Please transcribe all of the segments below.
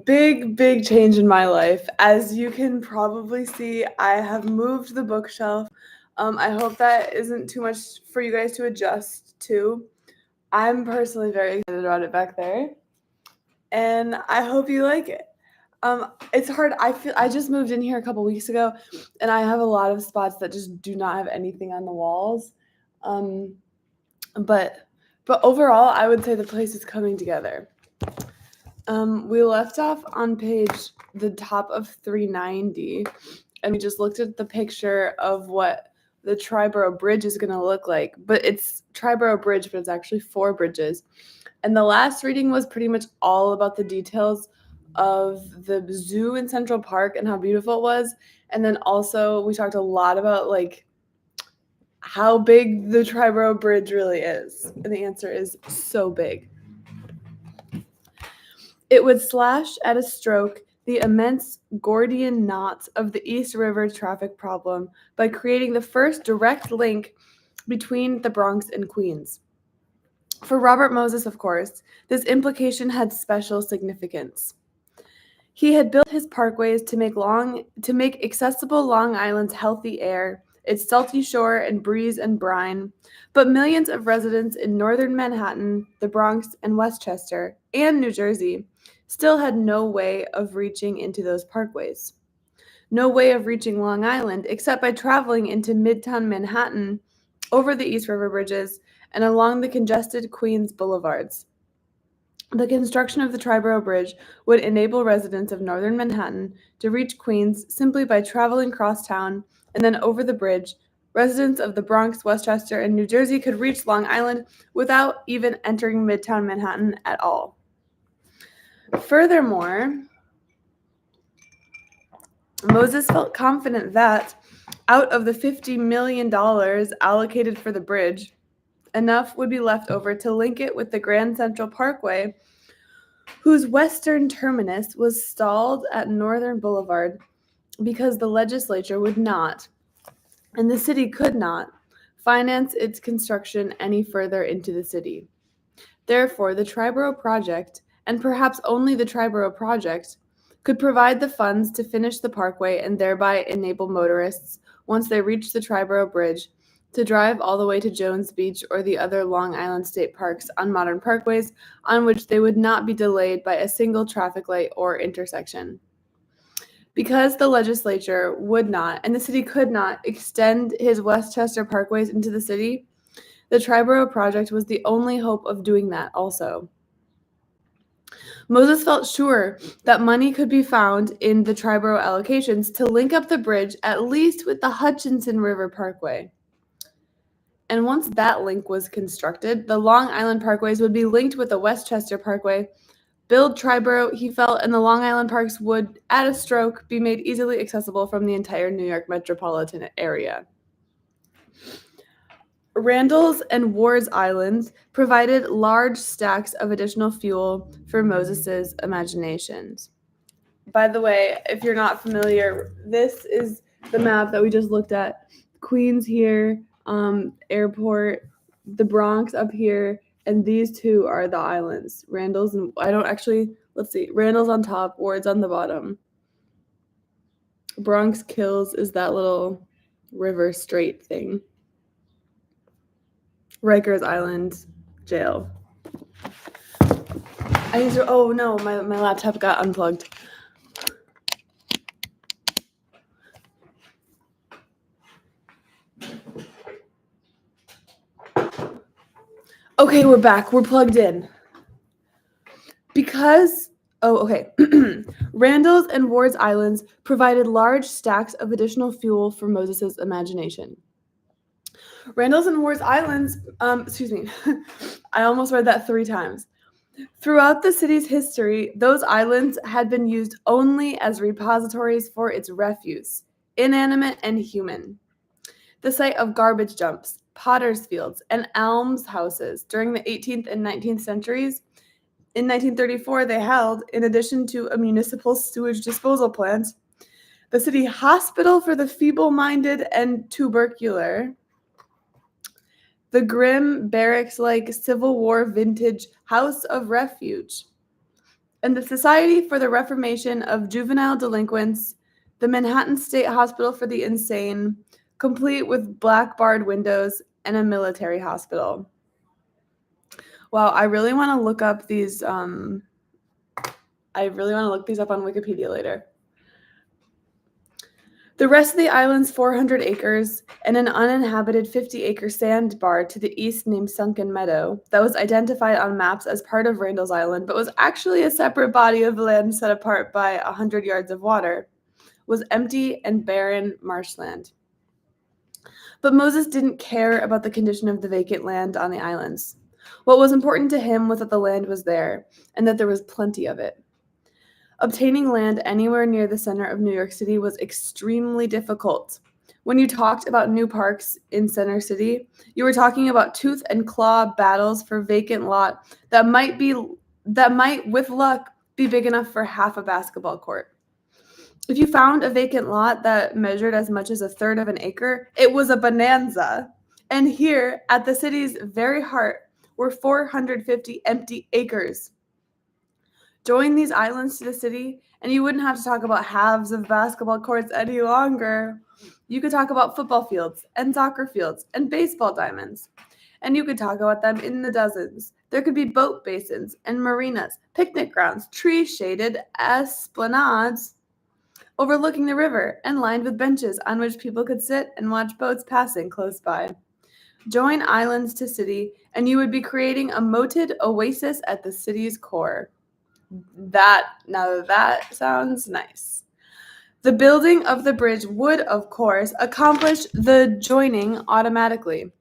Big change in my life. As you can probably see, I have moved the bookshelf. I hope that isn't too much for you guys to adjust to. I'm personally very excited about it back there, and I hope you like it. It's hard. I just moved in here a couple weeks ago, and I have a lot of spots that just do not have anything on the walls. Um, but but overall, I would say the place is coming together. We left off on the top of 390, and we just looked at the picture of what the Triborough Bridge is going to look like. But it's Triborough Bridge, but it's actually 4 bridges. And the last reading was pretty much all about the details of the zoo in Central Park and how beautiful it was. And then also we talked a lot about like how big the Triborough Bridge really is. And the answer is so big. It would slash at a stroke the immense Gordian knots of the East River traffic problem by creating the first direct link between the Bronx and Queens. For Robert Moses, of course, this implication had special significance. He had built his parkways to make accessible Long Island's healthy air, its salty shore and breeze and brine, but millions of residents in northern Manhattan, the Bronx and Westchester, and New Jersey still had no way of reaching into those parkways. No way of reaching Long Island except by traveling into Midtown Manhattan, over the East River bridges, and along the congested Queens boulevards. The construction of the Triborough Bridge would enable residents of northern Manhattan to reach Queens simply by traveling crosstown and then over the bridge. Residents of the Bronx, Westchester, and New Jersey could reach Long Island without even entering Midtown Manhattan at all. Furthermore, Moses felt confident that, out of the $50 million allocated for the bridge, enough would be left over to link it with the Grand Central Parkway, whose western terminus was stalled at Northern Boulevard because the legislature would not, and the city could not, finance its construction any further into the city. Therefore, the Triborough Project, and perhaps only the Triborough Project, could provide the funds to finish the parkway and thereby enable motorists, once they reached the Triborough Bridge, to drive all the way to Jones Beach or the other Long Island state parks on modern parkways on which they would not be delayed by a single traffic light or intersection. Because the legislature would not, and the city could not, extend his Westchester parkways into the city, the Triborough Project was the only hope of doing that also. Moses felt sure that money could be found in the Triborough allocations to link up the bridge at least with the Hutchinson River Parkway. And once that link was constructed, the Long Island parkways would be linked with the Westchester Parkway. Build Triborough, he felt, and the Long Island parks would, at a stroke, be made easily accessible from the entire New York metropolitan area. Randall's and Ward's Islands provided large stacks of additional fuel for Moses's imaginations. By the way, if you're not familiar, this is the map that we just looked at. Queens here, airport, the Bronx up here, and these two are the islands. Randall's and let's see. Randall's on top, Ward's on the bottom. Bronx Kills is that little river strait thing. Rikers Island jail. Oh no, my laptop got unplugged. Okay, we're back. We're plugged in. Randall's and Ward's Islands provided large stacks of additional fuel for Moses's imagination. Randall's and Ward's Islands, I almost read that 3 times. Throughout the city's history, those islands had been used only as repositories for its refuse, inanimate and human. The site of garbage dumps, potter's fields, and almshouses during the 18th and 19th centuries. In 1934, they held, in addition to a municipal sewage disposal plant, the city hospital for the feeble-minded and tubercular, the grim barracks-like Civil War vintage House of Refuge, and the Society for the Reformation of Juvenile Delinquents, the Manhattan State Hospital for the Insane, complete with black barred windows, and a military hospital. Wow, I really want to look up these. I really want to look these up on Wikipedia later. The rest of the island's 400 acres and an uninhabited 50-acre sandbar to the east named Sunken Meadow, that was identified on maps as part of Randall's Island but was actually a separate body of land set apart by 100 yards of water, was empty and barren marshland. But Moses didn't care about the condition of the vacant land on the islands. What was important to him was that the land was there and that there was plenty of it. Obtaining land anywhere near the center of New York City was extremely difficult. When you talked about new parks in Center City, you were talking about tooth and claw battles for vacant lot that might, with luck, be big enough for half a basketball court. If you found a vacant lot that measured as much as a third of an acre, it was a bonanza. And here, at the city's very heart, were 450 empty acres. Join these islands to the city, and you wouldn't have to talk about halves of basketball courts any longer. You could talk about football fields and soccer fields and baseball diamonds. And you could talk about them in the dozens. There could be boat basins and marinas, picnic grounds, tree-shaded esplanades overlooking the river and lined with benches on which people could sit and watch boats passing close by. Join islands to city, and you would be creating a moated oasis at the city's core. That sounds nice. The building of the bridge would, of course, accomplish the joining automatically.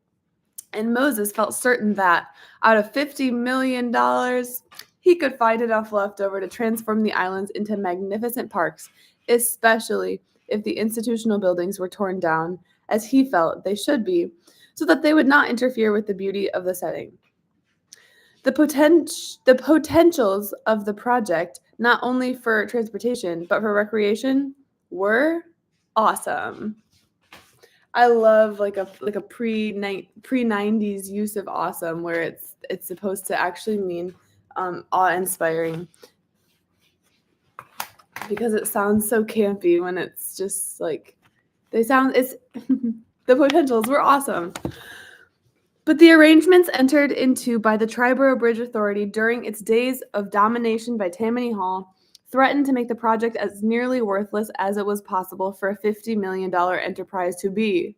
And Moses felt certain that, out of $50 million, he could find enough left over to transform the islands into magnificent parks, especially if the institutional buildings were torn down, as he felt they should be, so that they would not interfere with the beauty of the setting. The potentials of the project, not only for transportation, but for recreation, were awesome. I love like a pre-90s use of awesome, where it's supposed to actually mean awe-inspiring, because it sounds so campy when it's just like the potentials were awesome. But the arrangements entered into by the Triborough Bridge Authority during its days of domination by Tammany Hall threatened to make the project as nearly worthless as it was possible for a $50 million enterprise to be.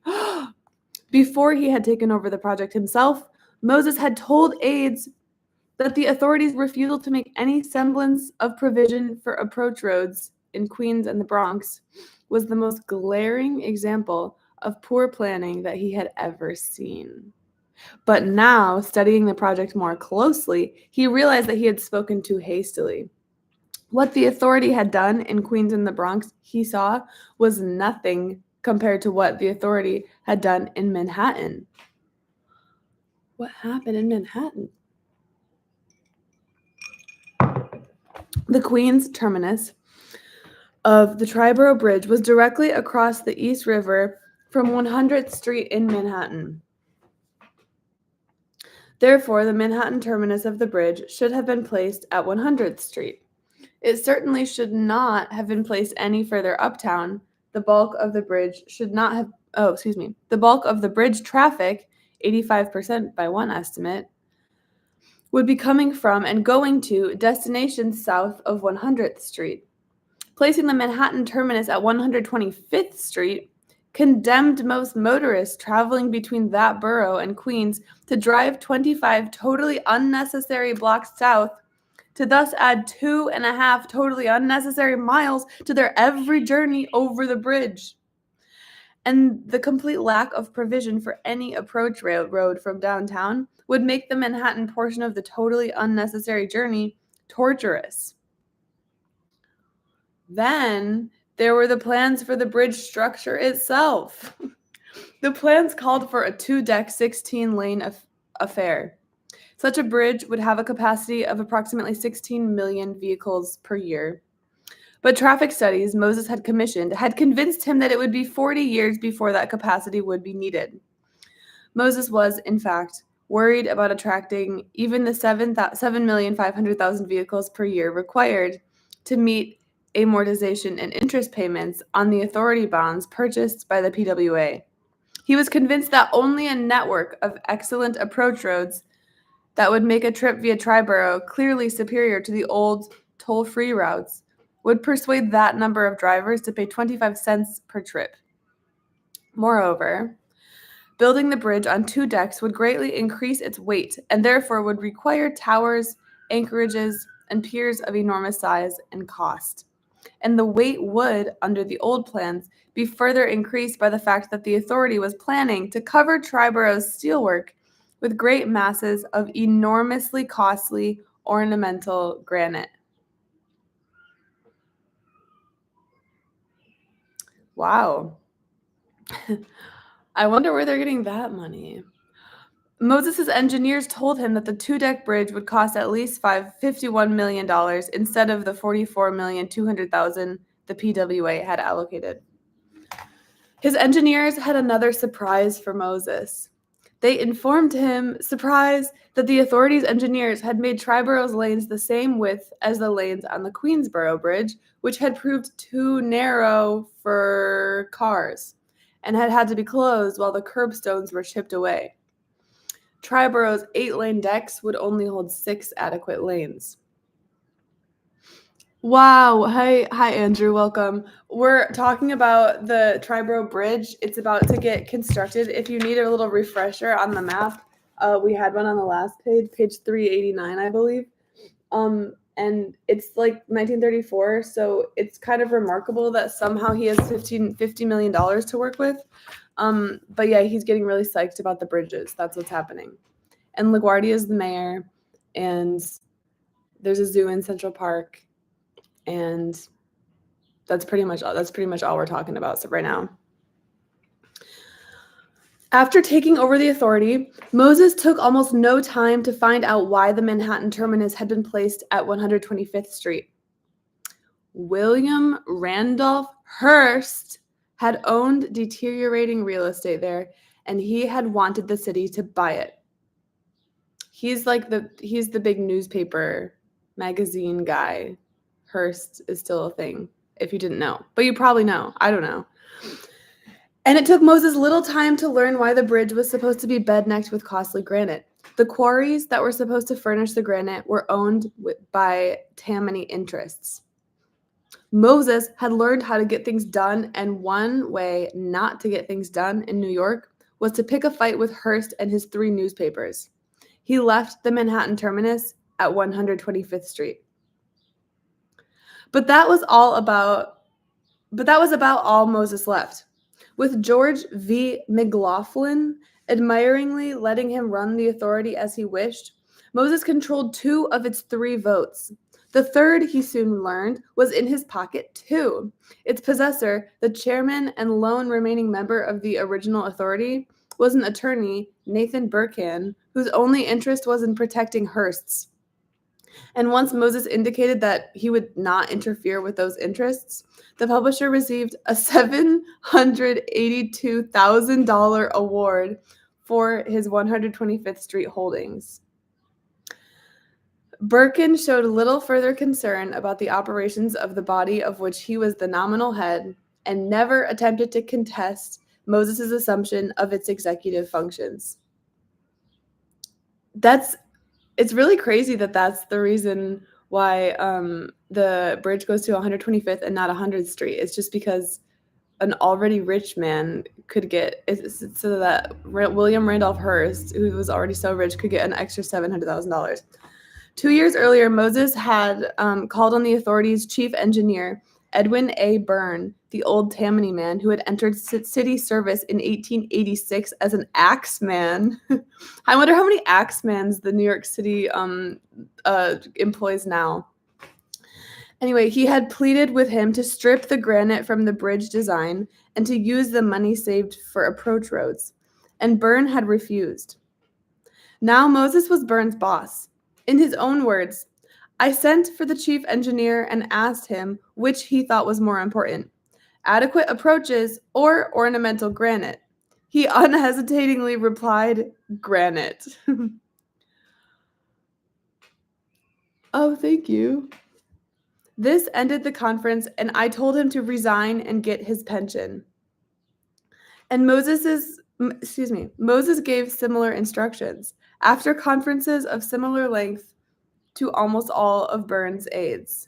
Before he had taken over the project himself, Moses had told aides that the authorities' refusal to make any semblance of provision for approach roads in Queens and the Bronx was the most glaring example of poor planning that he had ever seen. But now, studying the project more closely, he realized that he had spoken too hastily. What the authority had done in Queens and the Bronx, he saw, was nothing compared to what the authority had done in Manhattan. What happened in Manhattan? The Queens terminus of the Triborough Bridge was directly across the East River from 100th Street in Manhattan. Therefore, the Manhattan terminus of the bridge should have been placed at 100th Street. It certainly should not have been placed any further uptown. The bulk of the bridge the bulk of the bridge traffic, 85% by one estimate, would be coming from and going to destinations south of 100th Street. Placing the Manhattan terminus at 125th Street condemned most motorists traveling between that borough and Queens to drive 25 totally unnecessary blocks south, to thus add 2.5 totally unnecessary miles to their every journey over the bridge. And the complete lack of provision for any approach road from downtown would make the Manhattan portion of the totally unnecessary journey torturous. Then there were the plans for the bridge structure itself. The plans called for a 2-deck, 16-lane affair. Such a bridge would have a capacity of approximately 16 million vehicles per year. But traffic studies Moses had commissioned had convinced him that it would be 40 years before that capacity would be needed. Moses was, in fact, worried about attracting even the 7,500,000 vehicles per year required to meet amortization and interest payments on the authority bonds purchased by the PWA. He was convinced that only a network of excellent approach roads that would make a trip via Triborough clearly superior to the old toll-free routes would persuade that number of drivers to pay 25 cents per trip. Moreover, building the bridge on 2 decks would greatly increase its weight and therefore would require towers, anchorages, and piers of enormous size and cost. And the weight would, under the old plans, be further increased by the fact that the authority was planning to cover Triborough's steelwork with great masses of enormously costly ornamental granite. Wow. I wonder where they're getting that money. Moses' engineers told him that the 2-deck bridge would cost at least $51 million instead of the $44,200,000 the PWA had allocated. His engineers had another surprise for Moses. They informed him, surprised, that the authorities' engineers had made Triborough's lanes the same width as the lanes on the Queensboro Bridge, which had proved too narrow for cars and had to be closed while the curbstones were chipped away. Triborough's 8-lane decks would only hold 6 adequate lanes. Wow. Hi, Andrew. Welcome. We're talking about the Triborough Bridge. It's about to get constructed. If you need a little refresher on the map, we had one on the last page 389, I believe. And it's like 1934, so it's kind of remarkable that somehow he has $50 million to work with. But yeah, he's getting really psyched about the bridges. That's what's happening. And LaGuardia is the mayor, and there's a zoo in Central Park. And that's pretty much all we're talking about right now. After taking over the authority, Moses took almost no time to find out why the Manhattan terminus had been placed at 125th Street. William Randolph Hearst had owned deteriorating real estate there, and he had wanted the city to buy it. He's the big newspaper magazine guy. Hearst is still a thing, if you didn't know. But you probably know. I don't know. And it took Moses little time to learn why the bridge was supposed to be bed-necked with costly granite. The quarries that were supposed to furnish the granite were owned by Tammany interests. Moses had learned how to get things done, and one way not to get things done in New York was to pick a fight with Hearst and his 3 newspapers. He left the Manhattan terminus at 125th Street. But that was about all Moses left. With George V. McLaughlin admiringly letting him run the authority as he wished, Moses controlled 2 of its 3 votes. The third, he soon learned, was in his pocket too. Its possessor, the chairman and lone remaining member of the original authority, was an attorney, Nathan Burkan, whose only interest was in protecting Hearst's. And once Moses indicated that he would not interfere with those interests, the publisher received a $782,000 award for his 125th Street holdings. Burkan showed little further concern about the operations of the body of which he was the nominal head and never attempted to contest Moses' assumption of its executive functions. It's really crazy that that's the reason why the bridge goes to 125th and not 100th Street. It's just because an already rich man could get so that William Randolph Hearst, who was already so rich, could get an extra $700,000. 2 years earlier, Moses had called on the authority's chief engineer, Edwin A. Byrne, the old Tammany man who had entered city service in 1886 as an axeman. I wonder how many axemans the New York City employs now. Anyway, he had pleaded with him to strip the granite from the bridge design and to use the money saved for approach roads, and Byrne had refused. Now Moses was Byrne's boss. In his own words, I sent for the chief engineer and asked him which he thought was more important, adequate approaches or ornamental granite. He unhesitatingly replied, "Granite." Oh, thank you. This ended the conference, and I told him to resign and get his pension. And Moses gave similar instructions after conferences of similar length to almost all of Burns' aides.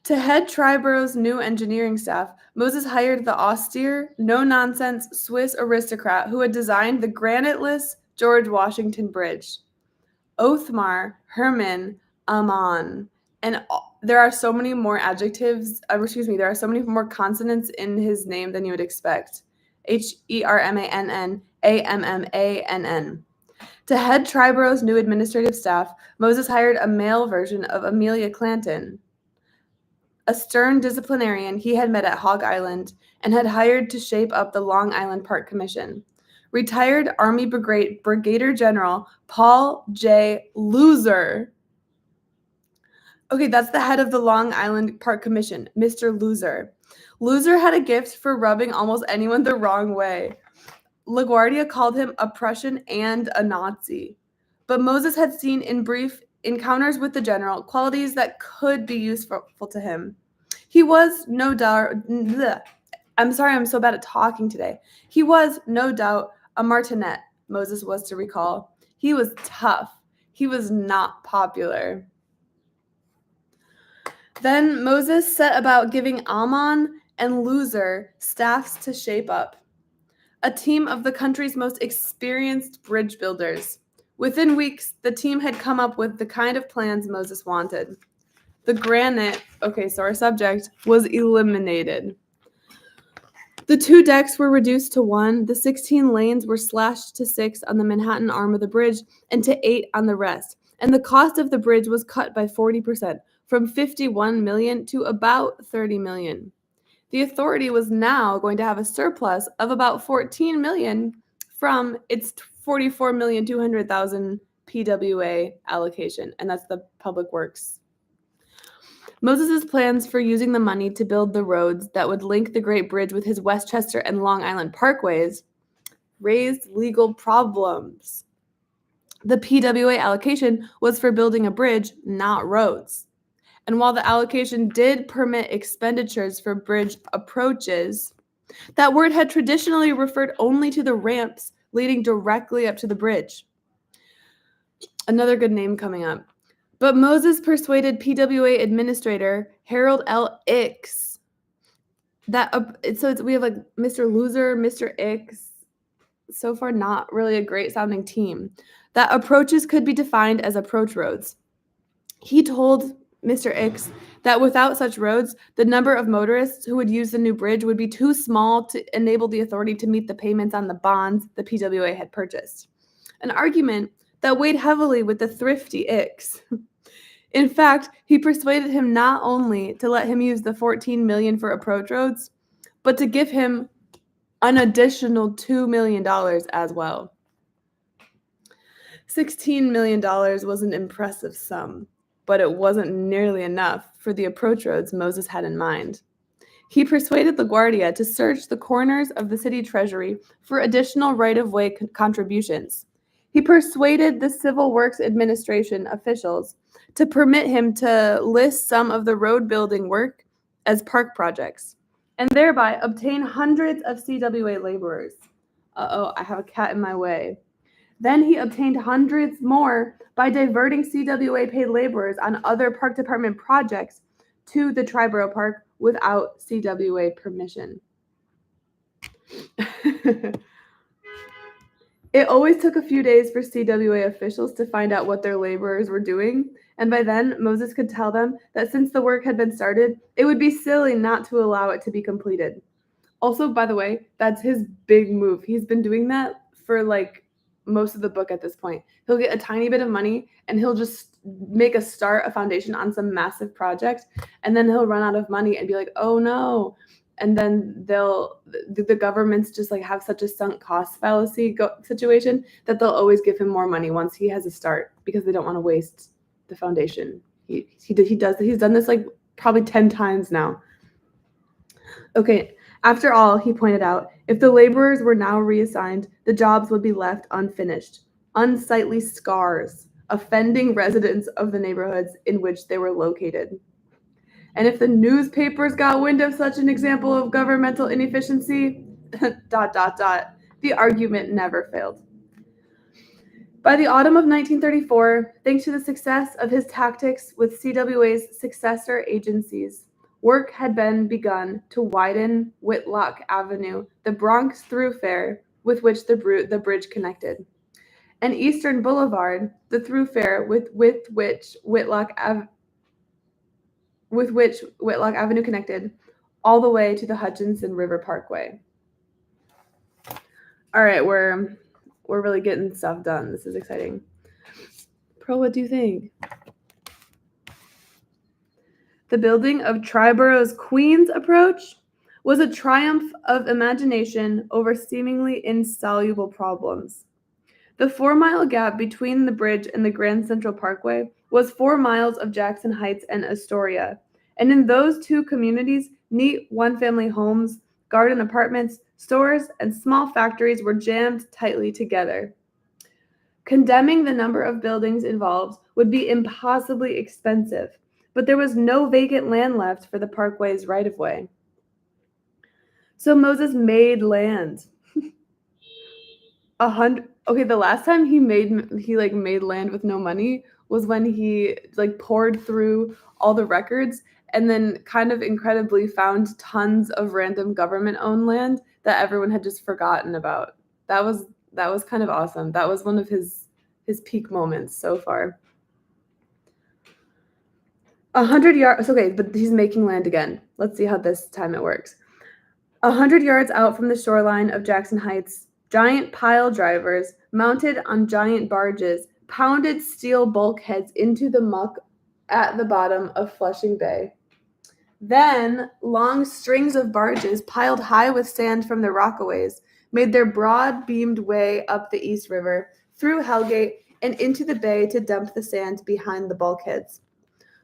To head Triborough's new engineering staff, Moses hired the austere, no-nonsense Swiss aristocrat who had designed the graniteless George Washington Bridge, Othmar Hermann Ammann. And there are so many more there are so many more consonants in his name than you would expect. Hermann Ammann. To head Triborough's new administrative staff, Moses hired a male version of Amelia Clanton, a stern disciplinarian he had met at Hog Island and had hired to shape up the Long Island Park Commission. Retired Army Brigadier General Paul J. Loser. Okay, that's the head of the Long Island Park Commission, Mr. Loser. Loser had a gift for rubbing almost anyone the wrong way. LaGuardia called him a Prussian and a Nazi. But Moses had seen in brief encounters with the general qualities that could be useful to him. He was no doubt, I'm sorry, I'm so bad at talking today. He was no doubt a martinet, Moses was to recall. He was tough. He was not popular. Then Moses set about giving Ammann and Loser staffs to shape up, a team of the country's most experienced bridge builders. Within weeks, the team had come up with the kind of plans Moses wanted. The granite, so our subject, was eliminated. The 2 decks were reduced to 1, the 16 lanes were slashed to 6 on the Manhattan arm of the bridge and to 8 on the rest, and the cost of the bridge was cut by 40%, from $51 million to about $30 million. The authority was now going to have a surplus of about $14 million from its $44,200,000 PWA allocation, and that's the Public Works. Moses' plans for using the money to build the roads that would link the Great Bridge with his Westchester and Long Island parkways raised legal problems. The PWA allocation was for building a bridge, not roads. And while the allocation did permit expenditures for bridge approaches, that word had traditionally referred only to the ramps leading directly up to the bridge. Another good name coming up. But Moses persuaded PWA Administrator Harold L. Ickes that we have like Mr. Loser, Mr. Ickes. So far, not really a great sounding team. That approaches could be defined as approach roads. He told Mr. Ickes that without such roads, the number of motorists who would use the new bridge would be too small to enable the authority to meet the payments on the bonds the PWA had purchased. An argument that weighed heavily with the thrifty Ickes. In fact, he persuaded him not only to let him use the $14 million for approach roads, but to give him an additional $2 million as well. $16 million was an impressive sum, but it wasn't nearly enough for the approach roads Moses had in mind. He persuaded LaGuardia to search the corners of the city treasury for additional right-of-way contributions. He persuaded the Civil Works Administration officials to permit him to list some of the road building work as park projects, and thereby obtain hundreds of CWA laborers. I have a cat in my way. Then he obtained hundreds more by diverting CWA paid laborers on other park department projects to the Triborough Park without CWA permission. It always took a few days for CWA officials to find out what their laborers were doing, and by then Moses could tell them that since the work had been started, it would be silly not to allow it to be completed. Also, by the way, that's his big move. He's been doing that for like most of the book at this point. He'll get a tiny bit of money and he'll just make a foundation on some massive project, and then he'll run out of money and be like, oh no. And then the governments just like have such a sunk cost fallacy situation that they'll always give him more money once he has a start because they don't want to waste the foundation. He's done this like probably 10 times now. Okay, after all, he pointed out, if the laborers were now reassigned, the jobs would be left unfinished, unsightly scars, offending residents of the neighborhoods in which they were located. And if the newspapers got wind of such an example of governmental inefficiency, the argument never failed. By the autumn of 1934, thanks to the success of his tactics with CWA's successor agencies, work had been begun to widen Whitlock Avenue, the Bronx thoroughfare with which the bridge connected, and Eastern Boulevard, the thoroughfare with which Whitlock Avenue connected, all the way to the Hutchinson River Parkway. All right, we're really getting stuff done. This is exciting. Pearl, what do you think? The building of Tryborough's Queens approach was a triumph of imagination over seemingly insoluble problems. The 4-mile gap between the bridge and the Grand Central Parkway was 4 miles of Jackson Heights and Astoria, and in those two communities, neat one-family homes, garden apartments, stores, and small factories were jammed tightly together. Condemning the number of buildings involved would be impossibly expensive, but there was no vacant land left for the parkway's right-of-way. So Moses made land. The last time he made land with no money was when he poured through all the records and then kind of incredibly found tons of random government-owned land that everyone had just forgotten about. That was kind of awesome. That was one of his peak moments so far. 100 yards. Okay, but he's making land again. Let's see how this time it works. 100 yards out from the shoreline of Jackson Heights, giant pile drivers mounted on giant barges pounded steel bulkheads into the muck at the bottom of Flushing Bay. Then, long strings of barges piled high with sand from the Rockaways made their broad-beamed way up the East River, through Hellgate, and into the bay to dump the sand behind the bulkheads.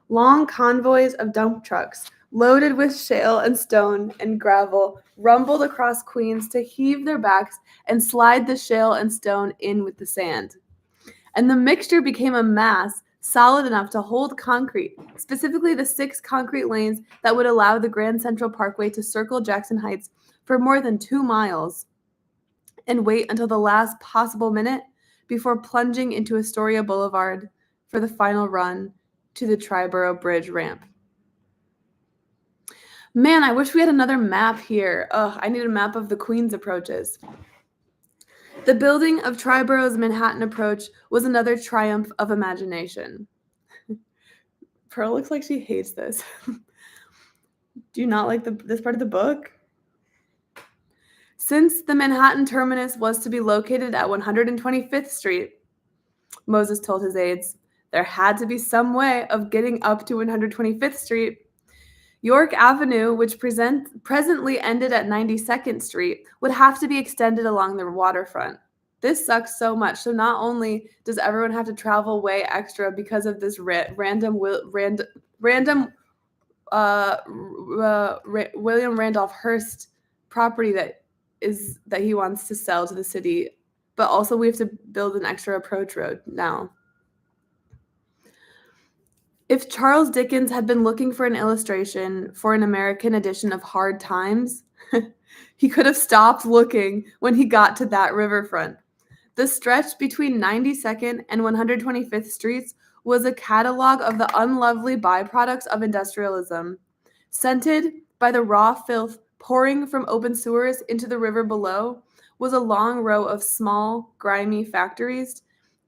Long convoys of dump trucks, loaded with shale and stone and gravel, rumbled across Queens to heave their backs and slide the shale and stone in with the sand. And the mixture became a mass solid enough to hold concrete, specifically the 6 concrete lanes that would allow the Grand Central Parkway to circle Jackson Heights for more than 2 miles and wait until the last possible minute before plunging into Astoria Boulevard for the final run to the Triborough Bridge ramp. Man, I wish we had another map here. I need a map of the Queens approaches. The building of Tryborough's Manhattan approach was another triumph of imagination. Pearl looks like she hates this. Do you not like this part of the book? Since the Manhattan terminus was to be located at 125th Street, Moses told his aides, there had to be some way of getting up to 125th Street. York Avenue, which presently ended at 92nd Street, would have to be extended along the waterfront. This sucks so much. So not only does everyone have to travel way extra because of this William Randolph Hearst property that he wants to sell to the city, but also we have to build an extra approach road now. If Charles Dickens had been looking for an illustration for an American edition of Hard Times, he could have stopped looking when he got to that riverfront. The stretch between 92nd and 125th Streets was a catalog of the unlovely byproducts of industrialism. Scented by the raw filth pouring from open sewers into the river below was a long row of small, grimy factories,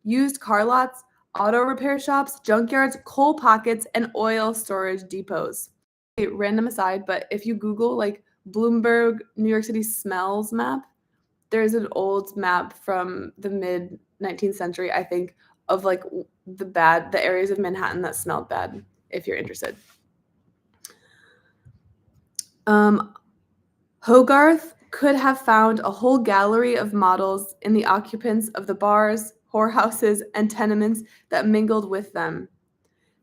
used car lots, auto repair shops, junkyards, coal pockets, and oil storage depots. Okay, random aside, but if you Google Bloomberg New York City smells map, there's an old map from the mid 19th century, I think, of the areas of Manhattan that smelled bad, if you're interested. Hogarth could have found a whole gallery of models in the occupants of the bars, whorehouses, and tenements that mingled with them.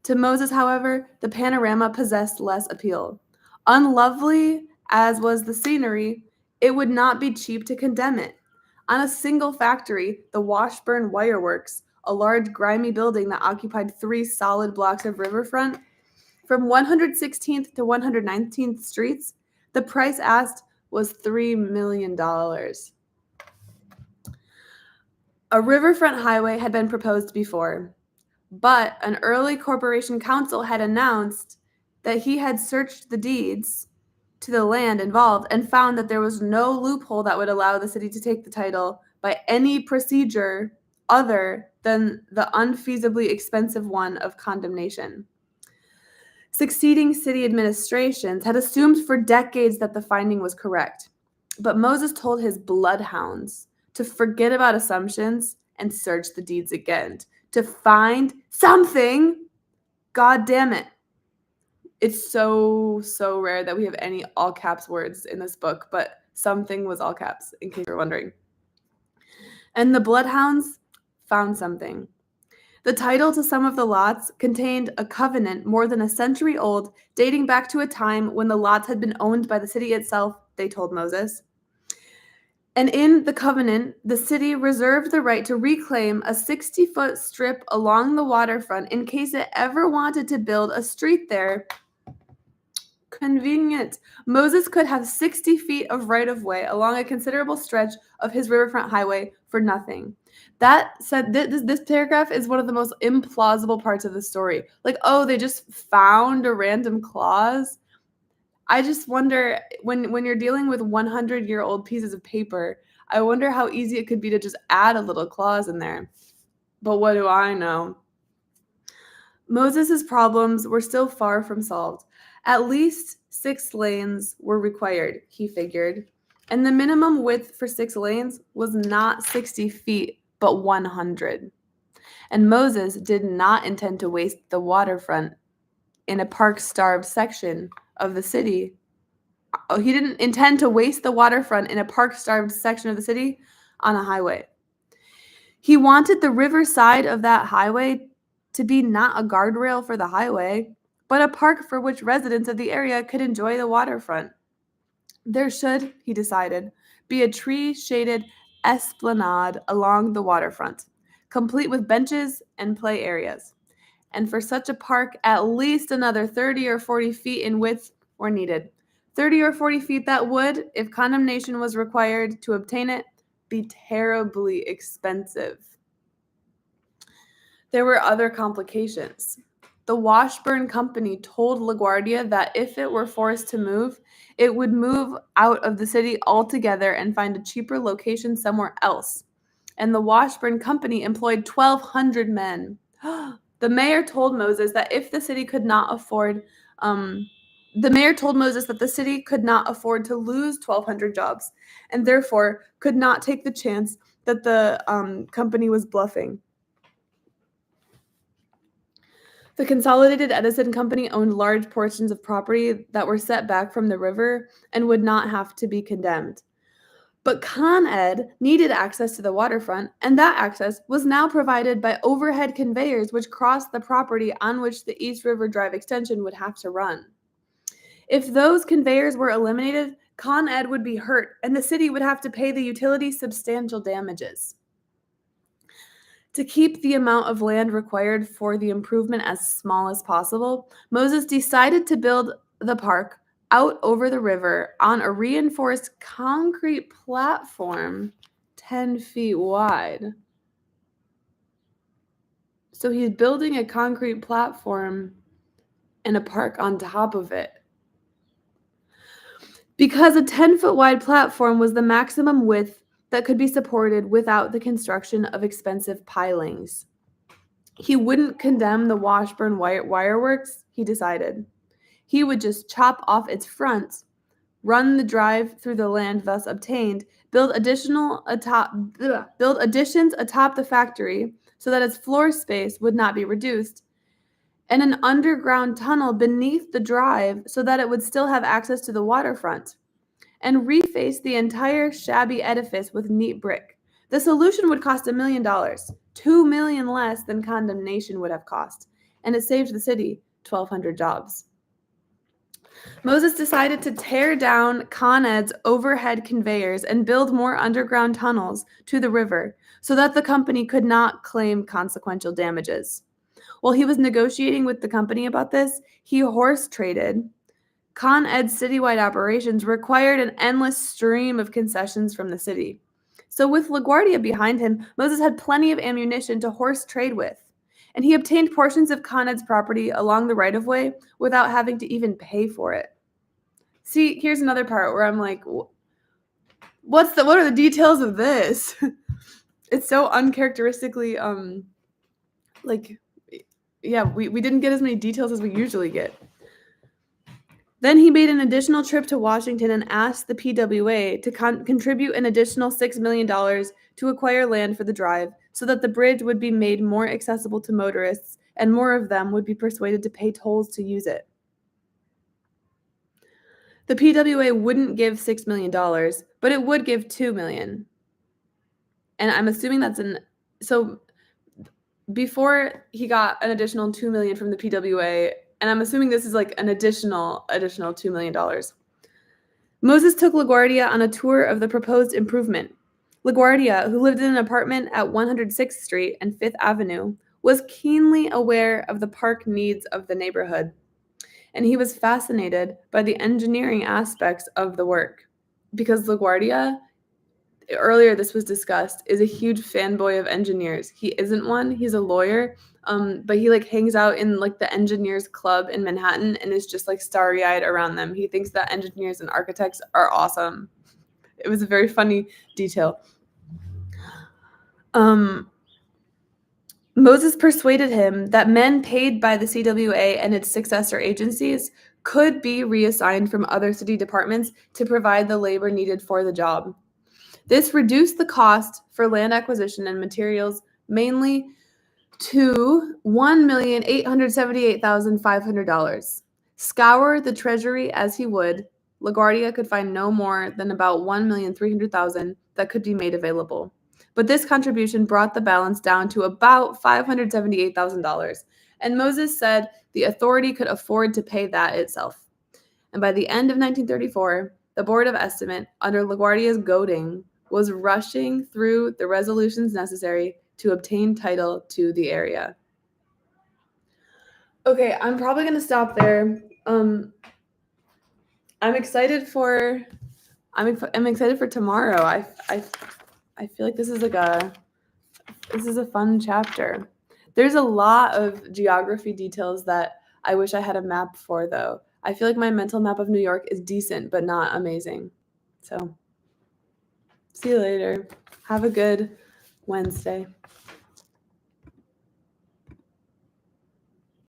To Moses, however, the panorama possessed less appeal. Unlovely as was the scenery, it would not be cheap to condemn it. On a single factory, the Washburn Wire Works, a large grimy building that occupied 3 solid blocks of riverfront, from 116th to 119th Streets, the price asked was $3 million. A riverfront highway had been proposed before, but an early corporation counsel had announced that he had searched the deeds to the land involved and found that there was no loophole that would allow the city to take the title by any procedure other than the unfeasibly expensive one of condemnation. Succeeding city administrations had assumed for decades that the finding was correct, but Moses told his bloodhounds to forget about assumptions and search the deeds again to find something. God damn it. It's so rare that we have any all caps words in this book, but something was all caps, in case you're wondering. And the bloodhounds found something. The title to some of the lots contained a covenant more than a century old, dating back to a time when the lots had been owned by the city itself, they told Moses. And in the covenant, the city reserved the right to reclaim a 60-foot strip along the waterfront in case it ever wanted to build a street there. Convenient. Moses could have 60 feet of right-of-way along a considerable stretch of his riverfront highway for nothing. That said, this paragraph is one of the most implausible parts of the story. Like, oh, they just found a random clause. I just wonder, when you're dealing with 100-year-old pieces of paper, I wonder how easy it could be to just add a little clause in there. But what do I know? Moses' problems were still far from solved. At least 6 lanes were required, he figured, and the minimum width for 6 lanes was not 60 feet, but 100. And Moses did not intend to waste the waterfront in a park-starved section of the city. Oh, he didn't intend to waste the waterfront in a park-starved section of the city on a highway. He wanted the riverside of that highway to be not a guardrail for the highway, but a park for which residents of the area could enjoy the waterfront. There should, he decided, be a tree-shaded esplanade along the waterfront, complete with benches and play areas. And for such a park, at least another 30 or 40 feet in width were needed. 30 or 40 feet that would, if condemnation was required to obtain it, be terribly expensive. There were other complications. The Washburn Company told LaGuardia that if it were forced to move, it would move out of the city altogether and find a cheaper location somewhere else. And the Washburn Company employed 1,200 men. The mayor told Moses that if the city could not afford, the mayor told Moses that the city could not afford to lose 1,200 jobs, and therefore could not take the chance that the company was bluffing. The Consolidated Edison Company owned large portions of property that were set back from the river and would not have to be condemned. But Con Ed needed access to the waterfront, and that access was now provided by overhead conveyors which crossed the property on which the East River Drive extension would have to run. If those conveyors were eliminated, Con Ed would be hurt, and the city would have to pay the utility substantial damages. To keep the amount of land required for the improvement as small as possible, Moses decided to build the park out over the river on a reinforced concrete platform 10 feet wide. So he's building a concrete platform and a park on top of it. Because a 10-foot wide platform was the maximum width that could be supported without the construction of expensive pilings. He wouldn't condemn the Washburn Wire Works, he decided. He would just chop off its fronts, run the drive through the land thus obtained, build additions atop the factory so that its floor space would not be reduced, and an underground tunnel beneath the drive so that it would still have access to the waterfront, and reface the entire shabby edifice with neat brick. The solution would cost $1 million, $2 million less than condemnation would have cost, and it saved the city 1,200 jobs. Moses decided to tear down Con Ed's overhead conveyors and build more underground tunnels to the river so that the company could not claim consequential damages. While he was negotiating with the company about this, he horse traded. Con Ed's citywide operations required an endless stream of concessions from the city. So, with LaGuardia behind him, Moses had plenty of ammunition to horse trade with, and he obtained portions of Con Ed's property along the right of way without having to even pay for it. See, here's another part where I'm like, what are the details of this? It's so uncharacteristically, we didn't get as many details as we usually get. Then he made an additional trip to Washington and asked the PWA to contribute an additional $6 million to acquire land for the drive so that the bridge would be made more accessible to motorists and more of them would be persuaded to pay tolls to use it. The PWA wouldn't give $6 million, but it would give $2 million. And I'm assuming so before he got an additional $2 million from the PWA, and I'm assuming this is like an additional $2 million. Moses took LaGuardia on a tour of the proposed improvement. LaGuardia, who lived in an apartment at 106th Street and 5th Avenue, was keenly aware of the park needs of the neighborhood, and he was fascinated by the engineering aspects of the work. Because LaGuardia, earlier this was discussed, is a huge fanboy of engineers. He isn't one, he's a lawyer, but he like hangs out in like the engineers club in Manhattan and is just like starry-eyed around them. He thinks that engineers and architects are awesome. It was a very funny detail. Moses persuaded him that men paid by the CWA and its successor agencies could be reassigned from other city departments to provide the labor needed for the job. This reduced the cost for land acquisition and materials mainly to $1,878,500. Scour the treasury as he would, LaGuardia could find no more than about $1,300,000 that could be made available. But this contribution brought the balance down to about $578,000, and Moses said the authority could afford to pay that itself. And by the end of 1934, the Board of Estimate, under LaGuardia's goading, was rushing through the resolutions necessary to obtain title to the area. Okay, I'm probably going to stop there. I'm excited for tomorrow. I feel like this is a fun chapter. There's a lot of geography details that I wish I had a map for, though. I feel like my mental map of New York is decent, but not amazing. So, see you later. Have a good Wednesday.